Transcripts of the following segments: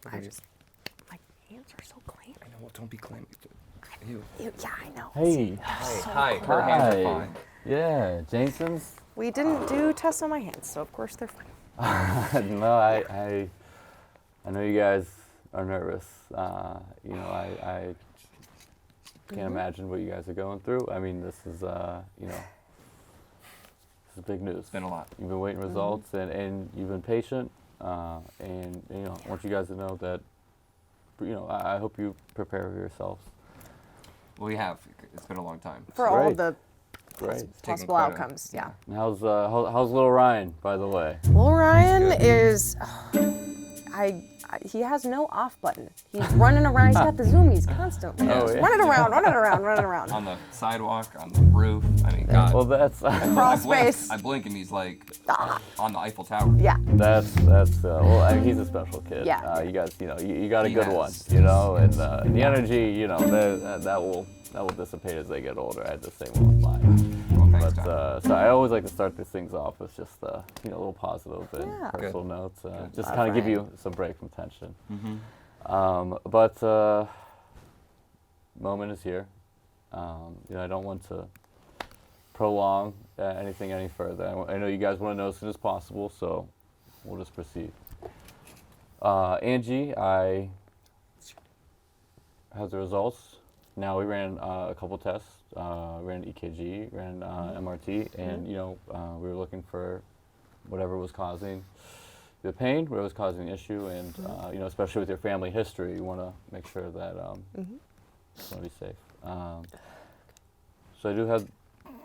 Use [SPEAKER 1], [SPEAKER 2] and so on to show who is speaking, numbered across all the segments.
[SPEAKER 1] My hands are so clammy.
[SPEAKER 2] I know. Well, don't be clammy. Ew.
[SPEAKER 1] Yeah, I know.
[SPEAKER 3] Hey.
[SPEAKER 2] Hi. Her hands are fine.
[SPEAKER 3] Yeah, Jason's.
[SPEAKER 1] We didn't do tests on my hands, so of course they're fine.
[SPEAKER 3] No, I know you guys are nervous. I can't imagine what you guys are going through. I mean, this is this is big news.
[SPEAKER 2] It's been a lot.
[SPEAKER 3] You've been waiting results, and you've been patient, and I want you guys to know that. I hope you prepare for yourselves.
[SPEAKER 2] We have. It's been a long time.
[SPEAKER 1] For all
[SPEAKER 3] Great.
[SPEAKER 1] the
[SPEAKER 3] Great.
[SPEAKER 1] possible outcomes, yeah.
[SPEAKER 3] And how's little Ryan, by the way?
[SPEAKER 1] Little Ryan is, he has no off button. He's running around. He's got the zoomies constantly.
[SPEAKER 3] Oh,
[SPEAKER 1] He's
[SPEAKER 3] yeah.
[SPEAKER 1] running around.
[SPEAKER 2] On the sidewalk, on the roof. I mean, God.
[SPEAKER 3] Well, that's
[SPEAKER 1] Crawl space.
[SPEAKER 2] I blink and he's like on the Eiffel Tower.
[SPEAKER 1] Yeah.
[SPEAKER 3] He's a special kid.
[SPEAKER 1] Yeah.
[SPEAKER 3] You guys, you got a
[SPEAKER 2] He
[SPEAKER 3] good
[SPEAKER 2] has.
[SPEAKER 3] one, and the energy, that will dissipate as they get older. I had the same one with mine.
[SPEAKER 2] Well, thanks,
[SPEAKER 3] But
[SPEAKER 2] Tom.
[SPEAKER 3] so I always like to start these things off with just a little positive and
[SPEAKER 1] Yeah.
[SPEAKER 3] personal notes, just
[SPEAKER 1] Love
[SPEAKER 3] kind of give
[SPEAKER 1] Ryan.
[SPEAKER 3] you some break from tension.
[SPEAKER 2] Mm-hmm.
[SPEAKER 3] But moment is here. I don't want to prolong anything any further. I know you guys want to know as soon as possible, so we'll just proceed. Angie, I have the results. Now we ran a couple tests. Ran EKG, ran MRT, and we were looking for whatever was causing the pain, whatever was causing the issue, and especially with your family history, you want to make sure that you want to be safe. So I do have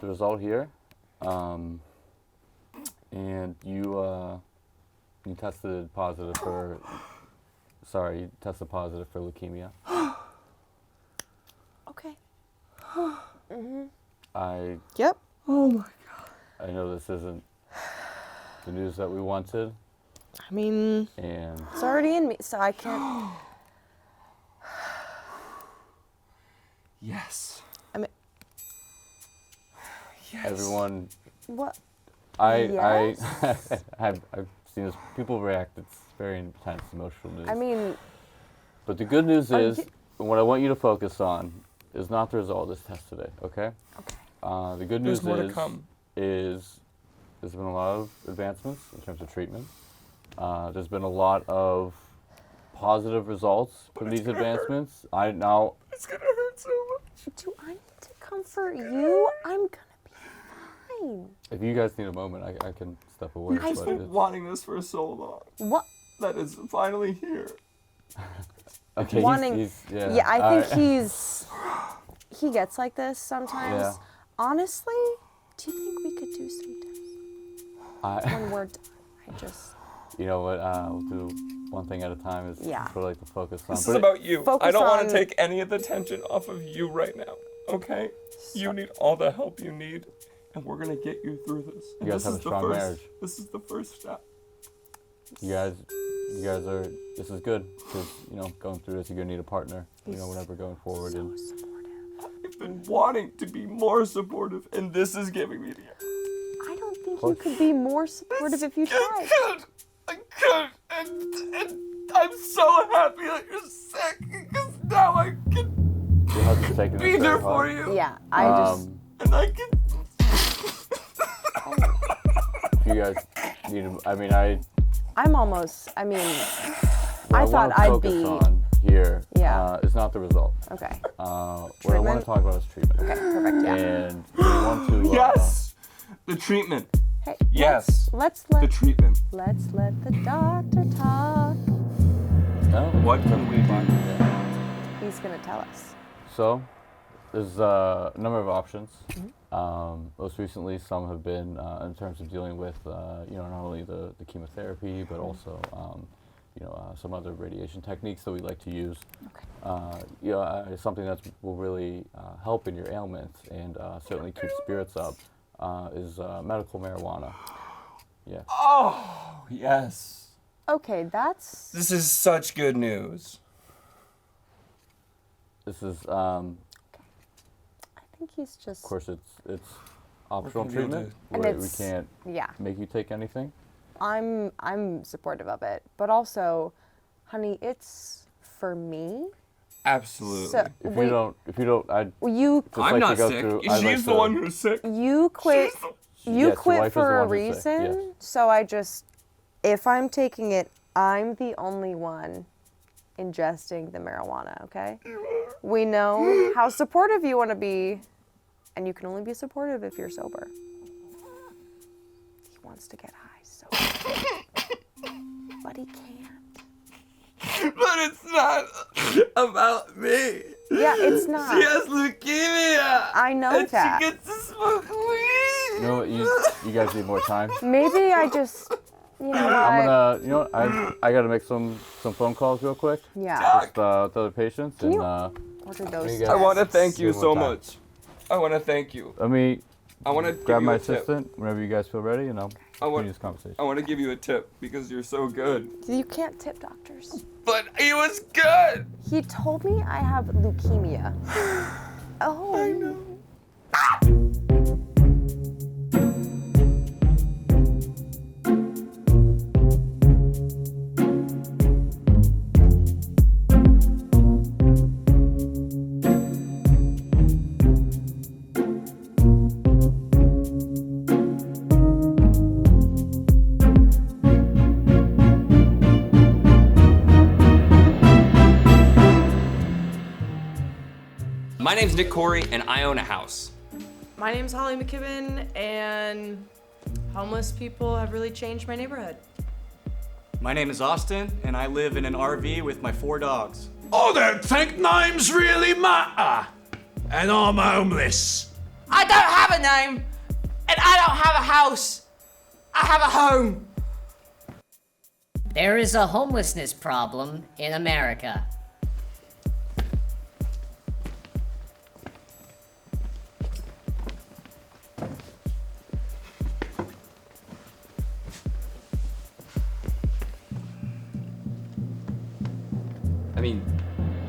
[SPEAKER 3] the result here, and you tested positive for. Sorry, you tested positive for leukemia.
[SPEAKER 1] Okay.
[SPEAKER 3] Yep.
[SPEAKER 1] Oh my God.
[SPEAKER 3] I know this isn't the news that we wanted,
[SPEAKER 1] I mean,
[SPEAKER 3] and
[SPEAKER 1] it's already in me, so I can't.
[SPEAKER 2] Yes.
[SPEAKER 1] I mean,
[SPEAKER 2] Yes.
[SPEAKER 3] everyone,
[SPEAKER 1] what?
[SPEAKER 3] I've seen this. People react. It's very intense, emotional news.
[SPEAKER 1] I mean,
[SPEAKER 3] but the good news
[SPEAKER 1] Are
[SPEAKER 3] is,
[SPEAKER 1] you-
[SPEAKER 3] what I want you to focus on is not the result of this test today. Okay.
[SPEAKER 1] okay.
[SPEAKER 3] The good news
[SPEAKER 2] There's more to come.
[SPEAKER 3] is there's been a lot of advancements in terms of treatment. There's been a lot of positive results from these advancements.
[SPEAKER 2] It's gonna hurt so much.
[SPEAKER 1] Do I need to comfort you? I'm gonna be fine.
[SPEAKER 3] If you guys need a moment, I can step away.
[SPEAKER 1] I've
[SPEAKER 3] but
[SPEAKER 1] been
[SPEAKER 3] it's-
[SPEAKER 2] Wanting this for so long.
[SPEAKER 1] What?
[SPEAKER 2] That is finally here.
[SPEAKER 3] okay,
[SPEAKER 1] Wanting-
[SPEAKER 3] he's
[SPEAKER 1] Yeah, I think he gets like this sometimes.
[SPEAKER 3] Yeah.
[SPEAKER 1] Honestly, do you think we could do some tests? When we're done, I just.
[SPEAKER 3] You know what? We'll do one thing at a time. Is
[SPEAKER 1] Yeah.
[SPEAKER 3] what I like to focus on.
[SPEAKER 2] This
[SPEAKER 3] But
[SPEAKER 2] is about you.
[SPEAKER 1] Focus
[SPEAKER 2] I don't want
[SPEAKER 1] on-
[SPEAKER 2] to take any of the tension off of you right now. Okay? You need all the help you need, and we're gonna get you through this. And
[SPEAKER 3] You guys
[SPEAKER 2] this
[SPEAKER 3] have
[SPEAKER 2] is
[SPEAKER 3] a
[SPEAKER 2] the
[SPEAKER 3] strong
[SPEAKER 2] first,
[SPEAKER 3] marriage.
[SPEAKER 2] This is the first step.
[SPEAKER 3] you guys are. This is good because going through this, you're gonna need a partner. Whenever going forward.
[SPEAKER 1] So
[SPEAKER 3] And
[SPEAKER 1] supportive.
[SPEAKER 2] I've been wanting to be more supportive, and this is giving me the.
[SPEAKER 1] I don't think you could be more supportive if you tried.
[SPEAKER 2] I could, and I'm so happy that you're sick because now I can
[SPEAKER 3] your husband's taking
[SPEAKER 2] be
[SPEAKER 3] this
[SPEAKER 2] there
[SPEAKER 3] very
[SPEAKER 2] for
[SPEAKER 3] hard.
[SPEAKER 2] you,
[SPEAKER 1] Yeah, I just.
[SPEAKER 2] and I can.
[SPEAKER 3] If you guys need.
[SPEAKER 1] I'm almost. I mean,
[SPEAKER 3] What
[SPEAKER 1] I
[SPEAKER 3] wanna
[SPEAKER 1] thought I'd
[SPEAKER 3] focus
[SPEAKER 1] be.
[SPEAKER 3] on here
[SPEAKER 1] Yeah.
[SPEAKER 3] is not the result.
[SPEAKER 1] Okay.
[SPEAKER 3] What I want
[SPEAKER 1] Treatment?
[SPEAKER 3] to talk about is treatment.
[SPEAKER 1] Okay. Perfect. Yeah.
[SPEAKER 3] And we want to.
[SPEAKER 2] Yes, the treatment.
[SPEAKER 1] Hey.
[SPEAKER 2] Yes,
[SPEAKER 1] Let's
[SPEAKER 2] the
[SPEAKER 1] let
[SPEAKER 2] treatment.
[SPEAKER 1] let's let the doctor talk.
[SPEAKER 3] No?
[SPEAKER 2] What can we do?
[SPEAKER 3] Yeah.
[SPEAKER 1] He's gonna tell us.
[SPEAKER 3] So, there's a number of options.
[SPEAKER 1] Mm-hmm.
[SPEAKER 3] Most recently, some have been in terms of dealing with, not only the chemotherapy, but
[SPEAKER 1] Mm-hmm.
[SPEAKER 3] also, some other radiation techniques that we like to use.
[SPEAKER 1] Okay.
[SPEAKER 3] Something that will really help in your ailments and certainly keep spirits up is medical marijuana. Yeah.
[SPEAKER 2] Oh, yes.
[SPEAKER 1] Okay, that's.
[SPEAKER 2] This is such good news.
[SPEAKER 3] This is,
[SPEAKER 1] I think he's just.
[SPEAKER 3] of course, it's optional
[SPEAKER 2] gonna be able
[SPEAKER 3] treatment.
[SPEAKER 1] And
[SPEAKER 3] We
[SPEAKER 1] it's-
[SPEAKER 3] can't
[SPEAKER 1] Yeah.
[SPEAKER 3] make you take anything.
[SPEAKER 1] I'm supportive of it, but also, Honey, it's for me.
[SPEAKER 2] Absolutely.
[SPEAKER 1] So,
[SPEAKER 3] If you don't, I'd
[SPEAKER 1] you
[SPEAKER 3] just
[SPEAKER 2] I'm
[SPEAKER 3] like
[SPEAKER 2] not
[SPEAKER 3] to go
[SPEAKER 2] sick.
[SPEAKER 3] through.
[SPEAKER 2] She's the one who's sick.
[SPEAKER 1] you quit.
[SPEAKER 2] She's the-
[SPEAKER 1] You
[SPEAKER 3] Yes, your
[SPEAKER 1] quit
[SPEAKER 3] wife is the
[SPEAKER 1] for a
[SPEAKER 3] one who's sick,
[SPEAKER 1] reason.
[SPEAKER 3] yes.
[SPEAKER 1] So if I'm taking it, I'm the only one ingesting the marijuana. Okay. We know how supportive you want to be, and you can only be supportive if you're sober. He wants to get high so bad, but he can't.
[SPEAKER 2] But it's not about me.
[SPEAKER 1] Yeah, it's not.
[SPEAKER 2] She has leukemia.
[SPEAKER 1] I know
[SPEAKER 2] and
[SPEAKER 1] that.
[SPEAKER 2] She gets to smoke weed.
[SPEAKER 3] You know what? You guys need more time.
[SPEAKER 1] Maybe I just, you know what?
[SPEAKER 3] I'm gonna, you know, I gotta make some phone calls real quick.
[SPEAKER 1] Yeah.
[SPEAKER 3] Just with other patients
[SPEAKER 1] you-
[SPEAKER 3] and
[SPEAKER 1] Order those.
[SPEAKER 3] you guys-
[SPEAKER 2] I want to thank you
[SPEAKER 3] One
[SPEAKER 2] so
[SPEAKER 3] more time.
[SPEAKER 2] much. I want to thank you.
[SPEAKER 3] let me
[SPEAKER 2] I want to
[SPEAKER 3] grab
[SPEAKER 2] give
[SPEAKER 3] my
[SPEAKER 2] you a tip.
[SPEAKER 3] assistant whenever you guys feel ready, and I'll
[SPEAKER 2] I want-
[SPEAKER 3] continue this conversation.
[SPEAKER 2] I want to give you a tip because you're so good.
[SPEAKER 1] You can't tip doctors.
[SPEAKER 2] But he was good.
[SPEAKER 1] He told me I have leukemia. Oh. I know.
[SPEAKER 4] My name's Nick Corey, and I own a house.
[SPEAKER 5] My name's Holly McKibben, and homeless people have really changed my neighborhood.
[SPEAKER 6] My name is Austin, and I live in an RV with my 4 dogs.
[SPEAKER 7] I don't think names really matter. And I'm homeless.
[SPEAKER 5] I don't have a name, and I don't have a house. I have a home.
[SPEAKER 8] There is a homelessness problem in America.
[SPEAKER 4] I mean,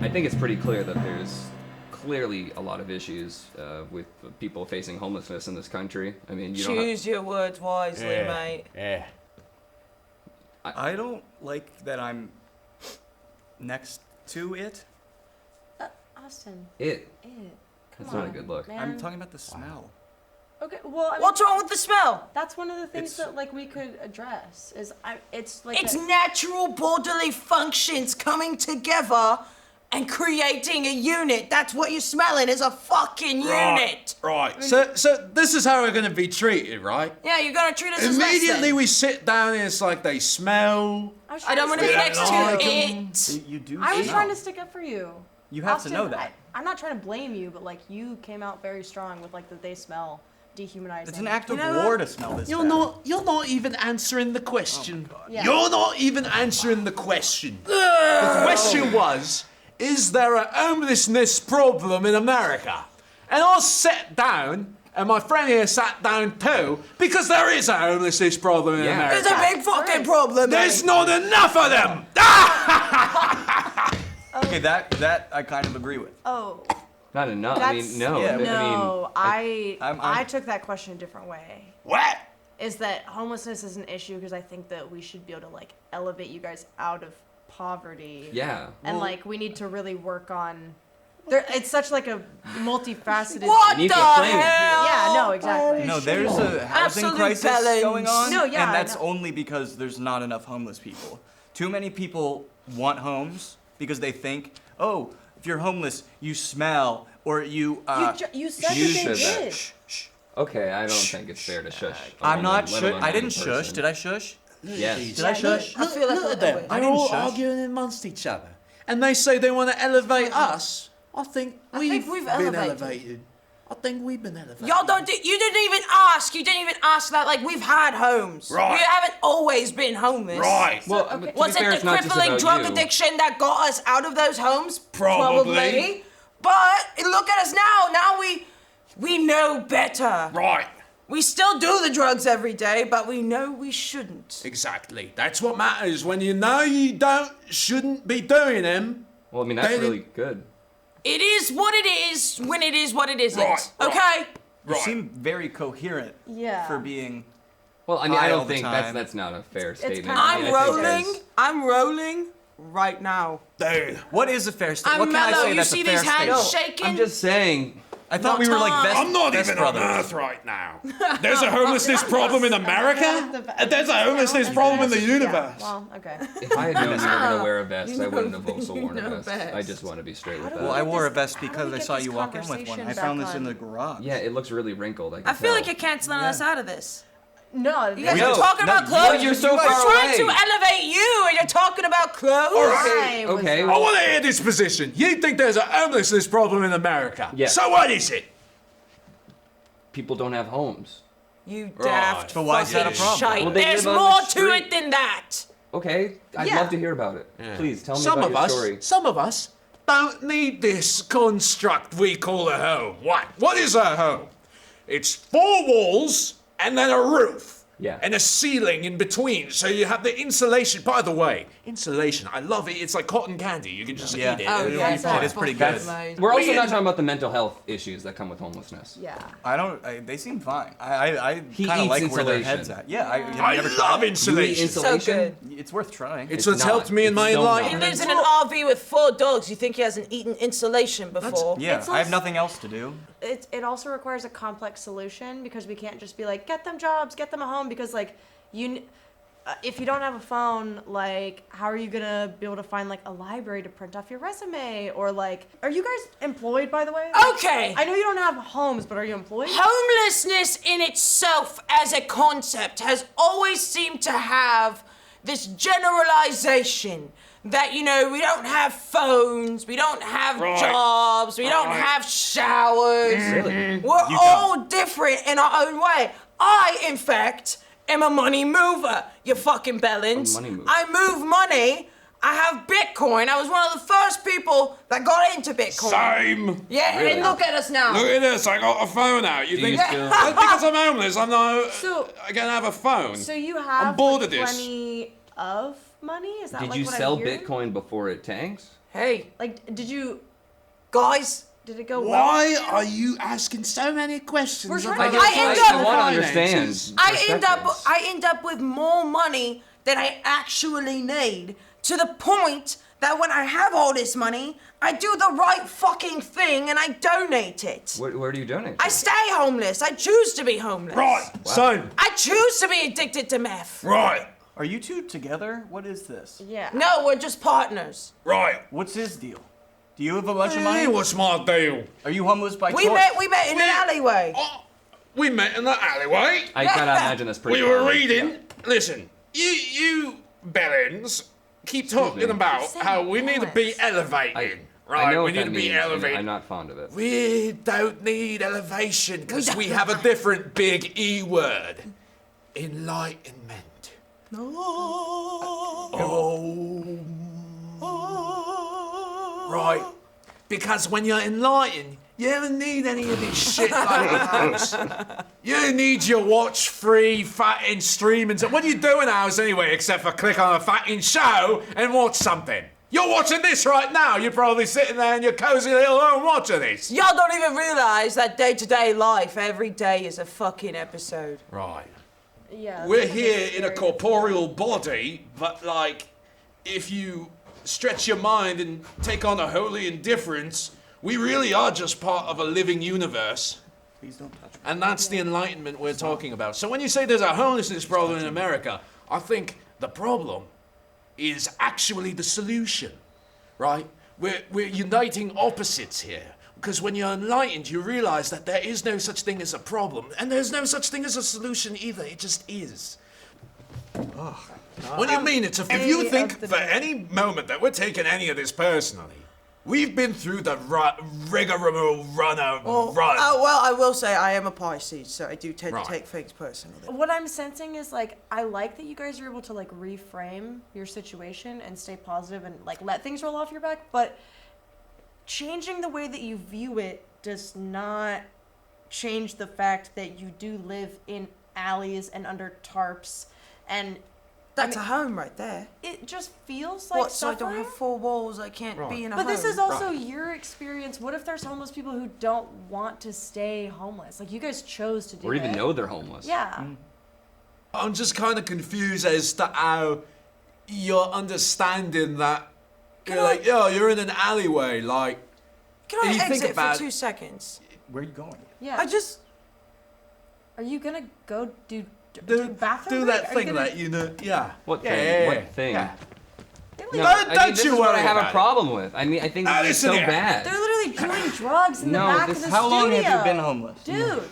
[SPEAKER 4] I think it's pretty clear that there's clearly a lot of issues with people facing homelessness in this country. I mean, you don't
[SPEAKER 5] Choose your words wisely, mate.
[SPEAKER 3] Yeah.
[SPEAKER 6] I don't like that I'm next to it.
[SPEAKER 1] Austin.
[SPEAKER 4] it.
[SPEAKER 1] Come
[SPEAKER 4] It's
[SPEAKER 1] on,
[SPEAKER 4] not a good look.
[SPEAKER 1] man.
[SPEAKER 6] I'm talking about the smell.
[SPEAKER 1] Okay, well, I mean,
[SPEAKER 5] What's wrong with the smell?
[SPEAKER 1] that's one of the things
[SPEAKER 6] It's-
[SPEAKER 1] that like we could address. It's like
[SPEAKER 5] It's
[SPEAKER 1] a-
[SPEAKER 5] natural bodily functions coming together and creating a unit. That's what you're smelling is a fucking unit.
[SPEAKER 7] Right. So this is how we're gonna be treated, right?
[SPEAKER 5] Yeah, you're gonna treat us as less
[SPEAKER 7] Immediately
[SPEAKER 5] than.
[SPEAKER 7] we sit down and it's like they smell.
[SPEAKER 5] I don't want to be
[SPEAKER 7] Yeah,
[SPEAKER 5] next to
[SPEAKER 7] like
[SPEAKER 5] it.
[SPEAKER 6] You do
[SPEAKER 1] I was
[SPEAKER 6] smell.
[SPEAKER 1] trying to stick up for you.
[SPEAKER 6] You have
[SPEAKER 1] Austin,
[SPEAKER 6] to know that.
[SPEAKER 1] I'm not trying to blame you, but like you came out very strong with like the they smell dehumanizing.
[SPEAKER 6] It's an act of
[SPEAKER 5] You know
[SPEAKER 6] war
[SPEAKER 5] what?
[SPEAKER 6] to smell this
[SPEAKER 7] You're
[SPEAKER 6] bad.
[SPEAKER 7] not even answering the question.
[SPEAKER 1] Yeah.
[SPEAKER 7] You're not even answering the question. The question was, is there a homelessness problem in America? And I sat down, and my friend here sat down too, because there is a homelessness problem in
[SPEAKER 4] Yeah.
[SPEAKER 7] America.
[SPEAKER 5] It's a big fucking problem.
[SPEAKER 7] There's not enough of them!
[SPEAKER 6] Okay, that I kind of agree with.
[SPEAKER 1] Oh,
[SPEAKER 4] Not enough. I
[SPEAKER 1] That's-
[SPEAKER 4] mean, no.
[SPEAKER 6] Yeah.
[SPEAKER 4] I mean,
[SPEAKER 1] no,
[SPEAKER 6] I'm-
[SPEAKER 1] I took that question a different way.
[SPEAKER 7] What?
[SPEAKER 1] Is that homelessness is an issue because I think that we should be able to like elevate you guys out of poverty.
[SPEAKER 4] yeah.
[SPEAKER 1] And like we need to really work on. It's such like a multifaceted.
[SPEAKER 5] What
[SPEAKER 4] You
[SPEAKER 5] the
[SPEAKER 4] need to play with
[SPEAKER 5] hell?
[SPEAKER 1] Yeah, no, exactly.
[SPEAKER 6] No, there's a housing
[SPEAKER 5] Absolute
[SPEAKER 6] crisis
[SPEAKER 5] balance.
[SPEAKER 6] going on,
[SPEAKER 1] No, yeah,
[SPEAKER 6] and
[SPEAKER 1] I
[SPEAKER 6] that's
[SPEAKER 1] know.
[SPEAKER 6] only because there's not enough homeless people. Too many people want homes because they think, oh, if you're homeless, you smell, or you.
[SPEAKER 1] You said
[SPEAKER 4] You
[SPEAKER 1] that they
[SPEAKER 4] said that.
[SPEAKER 1] did.
[SPEAKER 6] Shh.
[SPEAKER 4] Okay, I don't think it's fair to shush.
[SPEAKER 6] I'm not
[SPEAKER 4] let
[SPEAKER 6] shush.
[SPEAKER 4] alone
[SPEAKER 6] I
[SPEAKER 4] another
[SPEAKER 6] didn't shush.
[SPEAKER 4] person.
[SPEAKER 6] Did I shush?
[SPEAKER 4] Yes.
[SPEAKER 6] Did I shush?
[SPEAKER 5] I feel like
[SPEAKER 7] Look at
[SPEAKER 5] that
[SPEAKER 7] them.
[SPEAKER 5] way.
[SPEAKER 6] I
[SPEAKER 7] They're
[SPEAKER 6] didn't
[SPEAKER 7] all
[SPEAKER 6] shush.
[SPEAKER 7] arguing amongst each other. And they say they want to elevate us. I think we've
[SPEAKER 5] we've
[SPEAKER 7] been
[SPEAKER 5] elevated.
[SPEAKER 7] elevated. I think we've been elevated.
[SPEAKER 5] Y'all don't. You didn't even ask. You didn't even ask that. Like we've had homes.
[SPEAKER 7] Right.
[SPEAKER 5] We haven't always been homeless.
[SPEAKER 7] Right.
[SPEAKER 4] Well, but to be
[SPEAKER 5] Was
[SPEAKER 4] fair,
[SPEAKER 5] it
[SPEAKER 4] it's
[SPEAKER 5] the
[SPEAKER 4] not just
[SPEAKER 5] crippling
[SPEAKER 4] about
[SPEAKER 5] drug
[SPEAKER 4] you.
[SPEAKER 5] addiction that got us out of those homes?
[SPEAKER 7] Probably.
[SPEAKER 5] But look at us now. Now we know better.
[SPEAKER 7] Right.
[SPEAKER 5] We still do the drugs every day, but we know we shouldn't.
[SPEAKER 7] Exactly. That's what matters. When you know you shouldn't be doing them.
[SPEAKER 4] Well, I mean, that's
[SPEAKER 7] Then-
[SPEAKER 4] really good.
[SPEAKER 5] It is what it is when it is what it isn't.
[SPEAKER 7] Right, right.
[SPEAKER 5] Okay?
[SPEAKER 6] You
[SPEAKER 7] Right.
[SPEAKER 6] seem very coherent.
[SPEAKER 1] Yeah.
[SPEAKER 6] For being.
[SPEAKER 4] Well, I mean, I
[SPEAKER 6] High all
[SPEAKER 4] don't
[SPEAKER 6] the
[SPEAKER 4] think
[SPEAKER 6] time.
[SPEAKER 4] that's not a fair statement.
[SPEAKER 1] kind of-
[SPEAKER 4] I mean,
[SPEAKER 5] I'm
[SPEAKER 4] I think
[SPEAKER 5] rolling.
[SPEAKER 4] there's-
[SPEAKER 5] I'm rolling right now.
[SPEAKER 7] Dude.
[SPEAKER 6] What is a fair statement?
[SPEAKER 5] I'm
[SPEAKER 6] What can I
[SPEAKER 5] mellow.
[SPEAKER 6] say
[SPEAKER 5] You
[SPEAKER 6] that's
[SPEAKER 5] see
[SPEAKER 6] a fair
[SPEAKER 5] these hands
[SPEAKER 6] statement?
[SPEAKER 5] shaking?
[SPEAKER 4] I'm just saying.
[SPEAKER 6] I thought we were like best
[SPEAKER 7] I'm not
[SPEAKER 6] best
[SPEAKER 7] even
[SPEAKER 6] brothers.
[SPEAKER 7] on Earth right now. There's a homelessness problem in America? There's a homelessness problem in the universe.
[SPEAKER 1] Well, okay.
[SPEAKER 4] If I had known you were gonna wear a vest, I wouldn't have also worn a vest.
[SPEAKER 5] best.
[SPEAKER 4] I just want to be straight with that.
[SPEAKER 6] Well, I wore a vest
[SPEAKER 1] How do
[SPEAKER 6] because
[SPEAKER 1] we
[SPEAKER 6] I
[SPEAKER 1] get
[SPEAKER 6] saw
[SPEAKER 1] this
[SPEAKER 6] you walk in with one.
[SPEAKER 1] conversation
[SPEAKER 6] I found
[SPEAKER 1] back
[SPEAKER 6] this in the
[SPEAKER 1] on?
[SPEAKER 6] garage.
[SPEAKER 4] Yeah, it looks really wrinkled. I
[SPEAKER 5] I feel
[SPEAKER 4] tell.
[SPEAKER 5] like you're canceling us out of this.
[SPEAKER 1] No,
[SPEAKER 5] You guys
[SPEAKER 6] No,
[SPEAKER 5] are talking
[SPEAKER 6] no,
[SPEAKER 5] about clothes.
[SPEAKER 4] you're so
[SPEAKER 5] We're
[SPEAKER 4] far
[SPEAKER 5] trying
[SPEAKER 4] away.
[SPEAKER 5] to elevate you, and you're talking about clothes.
[SPEAKER 4] Okay,
[SPEAKER 1] I was
[SPEAKER 4] okay.
[SPEAKER 1] not-
[SPEAKER 7] I want to hear this position. You think there's a homelessness problem in America?
[SPEAKER 4] Yeah.
[SPEAKER 7] So what is it?
[SPEAKER 4] People don't have homes.
[SPEAKER 5] You daft.
[SPEAKER 6] But why is that a
[SPEAKER 5] fucking
[SPEAKER 6] problem?
[SPEAKER 5] shite.
[SPEAKER 4] Well, they
[SPEAKER 5] There's
[SPEAKER 4] live on
[SPEAKER 5] more
[SPEAKER 4] the
[SPEAKER 5] to
[SPEAKER 4] street.
[SPEAKER 5] it than that.
[SPEAKER 4] Okay, I'd
[SPEAKER 1] Yeah.
[SPEAKER 4] love to hear about it. Please tell me
[SPEAKER 7] Some
[SPEAKER 4] about
[SPEAKER 7] of
[SPEAKER 4] your
[SPEAKER 7] us,
[SPEAKER 4] story.
[SPEAKER 7] some of us don't need this construct we call a home. What is a home? It's 4 walls and then a roof.
[SPEAKER 4] Yeah.
[SPEAKER 7] And a ceiling in between, so you have the insulation. By the way, insulation, I love it. It's like cotton candy. You can just
[SPEAKER 6] Yeah.
[SPEAKER 7] eat it.
[SPEAKER 5] Oh,
[SPEAKER 7] It'll
[SPEAKER 5] yeah,
[SPEAKER 7] be fine.
[SPEAKER 6] It is pretty good.
[SPEAKER 4] We're also not talking about the mental health issues that come with homelessness.
[SPEAKER 1] Yeah.
[SPEAKER 6] They seem fine. I
[SPEAKER 4] He
[SPEAKER 6] kind of
[SPEAKER 4] eats
[SPEAKER 6] like where their
[SPEAKER 4] insulation.
[SPEAKER 6] heads at. Yeah, have you
[SPEAKER 7] I
[SPEAKER 6] ever
[SPEAKER 7] love
[SPEAKER 6] tried it?
[SPEAKER 4] You eat
[SPEAKER 7] insulation.
[SPEAKER 5] So
[SPEAKER 4] insulation?
[SPEAKER 5] good.
[SPEAKER 6] It's worth trying.
[SPEAKER 7] It's
[SPEAKER 4] It's
[SPEAKER 7] what's
[SPEAKER 4] not.
[SPEAKER 7] helped me in my
[SPEAKER 4] It's so not.
[SPEAKER 5] He
[SPEAKER 7] enlightenment.
[SPEAKER 5] lives in an RV with 4 dogs. You think he hasn't eaten insulation before?
[SPEAKER 6] Yeah,
[SPEAKER 1] It's
[SPEAKER 6] I have
[SPEAKER 1] also-
[SPEAKER 6] nothing else to do.
[SPEAKER 1] It also requires a complex solution because we can't just be like, get them jobs, get them a home, because like if you don't have a phone, like how are you gonna be able to find like a library to print off your resume, or like, are you guys employed, by the way?
[SPEAKER 5] Okay.
[SPEAKER 1] I know you don't have homes, but are you employed?
[SPEAKER 5] Homelessness in itself as a concept has always seemed to have this generalization that, you know, we don't have phones, we don't have jobs, we don't have showers.
[SPEAKER 4] Really?
[SPEAKER 5] We're all different in our own way. I, in fact, am a money mover, you fucking bellends.
[SPEAKER 4] A money mover.
[SPEAKER 5] I move money. I have Bitcoin. I was one of the first people that got into Bitcoin.
[SPEAKER 7] Same.
[SPEAKER 5] Yeah,
[SPEAKER 4] Really?
[SPEAKER 5] and look at us now.
[SPEAKER 7] Look at this, I got a phone out. You
[SPEAKER 4] Do
[SPEAKER 7] think
[SPEAKER 4] you still-
[SPEAKER 7] because I'm homeless, I'm not
[SPEAKER 1] So-
[SPEAKER 7] gonna have a phone?
[SPEAKER 1] So you have
[SPEAKER 7] bored
[SPEAKER 1] like,
[SPEAKER 7] of this.
[SPEAKER 1] plenty of money? Is that
[SPEAKER 4] Did
[SPEAKER 1] like
[SPEAKER 4] you
[SPEAKER 1] what
[SPEAKER 4] sell
[SPEAKER 1] I'm hearing?
[SPEAKER 4] Bitcoin before it tanks?
[SPEAKER 5] Hey,
[SPEAKER 1] Like, did you?
[SPEAKER 5] guys.
[SPEAKER 1] Did it go well?
[SPEAKER 7] Why are you asking so many questions?
[SPEAKER 1] We're trying
[SPEAKER 7] about
[SPEAKER 1] to-
[SPEAKER 7] the
[SPEAKER 5] I end
[SPEAKER 7] finances?
[SPEAKER 5] up-
[SPEAKER 4] want to
[SPEAKER 7] finances?
[SPEAKER 4] understand.
[SPEAKER 5] I end up with more money than I actually need, to the point that when I have all this money, I do the right fucking thing and I donate it.
[SPEAKER 4] Where do you donate?
[SPEAKER 5] I stay homeless. I choose to be homeless.
[SPEAKER 7] Right, son.
[SPEAKER 5] I choose to be addicted to meth.
[SPEAKER 7] Right,
[SPEAKER 6] Are you two together? What is this?
[SPEAKER 1] Yeah.
[SPEAKER 5] No, we're just partners.
[SPEAKER 7] right.
[SPEAKER 6] What's his deal? Do you have a bunch of
[SPEAKER 7] Hey,
[SPEAKER 6] money?
[SPEAKER 7] what's my deal?
[SPEAKER 6] Are you homeless by
[SPEAKER 5] We
[SPEAKER 6] choice?
[SPEAKER 5] met in an alleyway.
[SPEAKER 7] Oh, we met in the alleyway.
[SPEAKER 4] I gotta imagine that's pretty
[SPEAKER 7] We were
[SPEAKER 4] common.
[SPEAKER 7] reading. Listen, you bellends keep talking
[SPEAKER 4] me.
[SPEAKER 7] about how we need to be
[SPEAKER 1] bellends.
[SPEAKER 7] elevated.
[SPEAKER 4] I
[SPEAKER 7] Right,
[SPEAKER 4] know
[SPEAKER 7] we
[SPEAKER 4] what
[SPEAKER 7] need
[SPEAKER 4] that
[SPEAKER 7] to be
[SPEAKER 4] means, and
[SPEAKER 7] elevated.
[SPEAKER 4] I'm not fond of it.
[SPEAKER 7] We don't need elevation because we have a different big E word. Enlightenment. Right. Because when you're enlightened, you don't need any of this shit like this. You need your watch-free fatting streaming. What are you doing hours anyway except for click on a fatting show and watch something? You're watching this right now. You're probably sitting there in your cozy little home watching this.
[SPEAKER 5] Y'all don't even realize that day-to-day life, every day is a fucking episode.
[SPEAKER 7] Right.
[SPEAKER 1] Yeah.
[SPEAKER 7] We're
[SPEAKER 1] that's
[SPEAKER 7] here in a
[SPEAKER 1] scary.
[SPEAKER 7] corporeal body, but like, if you stretch your mind and take on a holy indifference, we really are just part of a living universe.
[SPEAKER 6] Please don't touch me.
[SPEAKER 7] And that's the enlightenment we're talking about. So when you say there's a homelessness problem in America, I think the problem is actually the solution, right? We're uniting opposites here. Because when you're enlightened, you realize that there is no such thing as a problem, and there's no such thing as a solution either. It just is. What do you mean? If you
[SPEAKER 1] any
[SPEAKER 7] think
[SPEAKER 1] of the
[SPEAKER 7] for
[SPEAKER 1] day.
[SPEAKER 7] any moment that we're taking any of this personally, we've been through the rigmarole run.
[SPEAKER 5] Oh, well, I will say I am a Pisces, so I do tend
[SPEAKER 7] Right.
[SPEAKER 5] to take things personally.
[SPEAKER 1] What I'm sensing is like I like that you guys are able to like reframe your situation and stay positive and like let things roll off your back, but changing the way that you view it does not change the fact that you do live in alleys and under tarps, and
[SPEAKER 5] That's a home right there.
[SPEAKER 1] it just feels like
[SPEAKER 5] What, so I don't
[SPEAKER 1] suffering.
[SPEAKER 5] have 4 walls, I can't be in a
[SPEAKER 1] But
[SPEAKER 5] home?
[SPEAKER 1] this is also your experience. What if there's homeless people who don't want to stay homeless? Like you guys chose to do
[SPEAKER 4] Or even
[SPEAKER 1] it.
[SPEAKER 4] know they're homeless.
[SPEAKER 1] Yeah.
[SPEAKER 7] I'm just kind of confused as to how you're understanding that you're like, yo, you're in an alleyway, like.
[SPEAKER 5] Can I
[SPEAKER 7] you think
[SPEAKER 5] exit for
[SPEAKER 7] about-
[SPEAKER 5] 2 seconds?
[SPEAKER 6] Where are you going?
[SPEAKER 1] Yeah.
[SPEAKER 5] I just.
[SPEAKER 1] Are you gonna go do bathroom
[SPEAKER 7] Do
[SPEAKER 1] break?
[SPEAKER 7] that
[SPEAKER 1] Are you
[SPEAKER 7] thing
[SPEAKER 1] gonna-
[SPEAKER 7] that you know, yeah.
[SPEAKER 4] What
[SPEAKER 7] yeah,
[SPEAKER 4] thing?
[SPEAKER 7] yeah, yeah,
[SPEAKER 4] What thing?
[SPEAKER 7] yeah.
[SPEAKER 4] No,
[SPEAKER 7] Don't-
[SPEAKER 4] I mean,
[SPEAKER 7] don't
[SPEAKER 4] this
[SPEAKER 7] you
[SPEAKER 4] is what I
[SPEAKER 7] worry
[SPEAKER 4] have a
[SPEAKER 7] about it.
[SPEAKER 4] problem with. I mean, I think this is
[SPEAKER 7] listen
[SPEAKER 4] so
[SPEAKER 7] here.
[SPEAKER 4] bad.
[SPEAKER 1] They're literally doing drugs in
[SPEAKER 4] No,
[SPEAKER 1] the back
[SPEAKER 4] this-
[SPEAKER 1] of the
[SPEAKER 6] How long
[SPEAKER 1] studio.
[SPEAKER 6] have you been homeless?
[SPEAKER 1] Dude,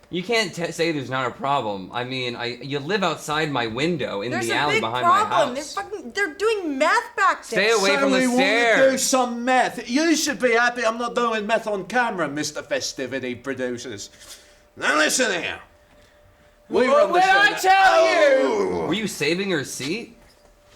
[SPEAKER 4] You can't say there's not a problem. I mean, you live outside my window in
[SPEAKER 1] there's
[SPEAKER 4] the
[SPEAKER 1] a
[SPEAKER 4] alley
[SPEAKER 1] big
[SPEAKER 4] behind
[SPEAKER 1] problem.
[SPEAKER 4] my house.
[SPEAKER 1] They're doing meth back there.
[SPEAKER 4] Stay away from the
[SPEAKER 7] we want to do
[SPEAKER 4] stairs.
[SPEAKER 7] some meth. You should be happy I'm not doing meth on camera, Mr. Festivity Producers. Now listen here. We run the
[SPEAKER 5] When
[SPEAKER 7] show
[SPEAKER 5] I
[SPEAKER 7] now.
[SPEAKER 5] tell
[SPEAKER 4] Were you saving her seat?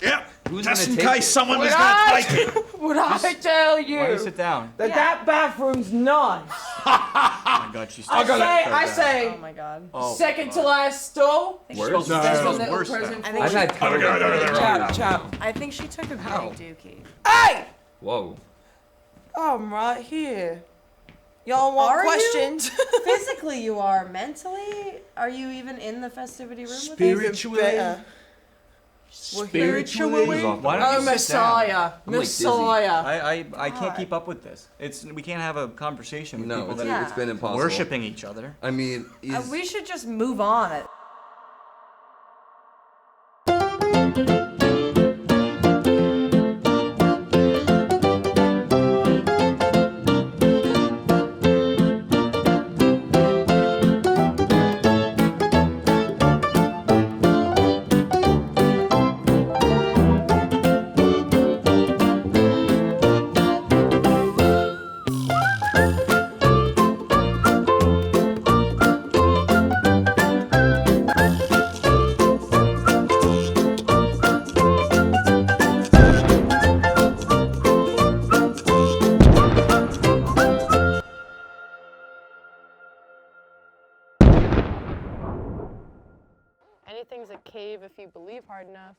[SPEAKER 7] Yeah,
[SPEAKER 4] Who's
[SPEAKER 7] just
[SPEAKER 4] gonna
[SPEAKER 7] in
[SPEAKER 4] take
[SPEAKER 7] case
[SPEAKER 4] it?
[SPEAKER 7] someone was
[SPEAKER 5] When
[SPEAKER 7] going
[SPEAKER 5] I-
[SPEAKER 7] to take it.
[SPEAKER 5] Would I tell
[SPEAKER 6] Why don't you
[SPEAKER 5] you
[SPEAKER 6] sit down?
[SPEAKER 5] that that bathroom's nice?
[SPEAKER 6] Oh my God, she's
[SPEAKER 5] I say,
[SPEAKER 1] Oh my god.
[SPEAKER 5] second to last stall.
[SPEAKER 4] Worse?
[SPEAKER 5] That's
[SPEAKER 6] No,
[SPEAKER 5] from the
[SPEAKER 6] worse
[SPEAKER 5] present
[SPEAKER 6] than-
[SPEAKER 1] I think
[SPEAKER 4] I've had COVID.
[SPEAKER 5] Chow.
[SPEAKER 1] I think she took a big dookie.
[SPEAKER 5] Hey!
[SPEAKER 4] Whoa.
[SPEAKER 5] I'm right here. Y'all want
[SPEAKER 1] Are you?
[SPEAKER 5] questions?
[SPEAKER 1] Physically, you are. Mentally, are you even in the festivity room with us?
[SPEAKER 7] Spiritually.
[SPEAKER 5] Better.
[SPEAKER 7] Spiritually.
[SPEAKER 6] Why don't
[SPEAKER 5] Oh,
[SPEAKER 6] you sit down?
[SPEAKER 5] Messiah.
[SPEAKER 4] I'm, like, dizzy.
[SPEAKER 5] Messiah.
[SPEAKER 6] I can't keep up with this. We can't have a conversation with
[SPEAKER 4] No,
[SPEAKER 6] people
[SPEAKER 4] it's,
[SPEAKER 6] that
[SPEAKER 1] Yeah.
[SPEAKER 4] it's been
[SPEAKER 6] are
[SPEAKER 4] impossible.
[SPEAKER 6] worshiping each other.
[SPEAKER 4] I mean,
[SPEAKER 1] We should just move on. Anything's a cave if you believe hard enough.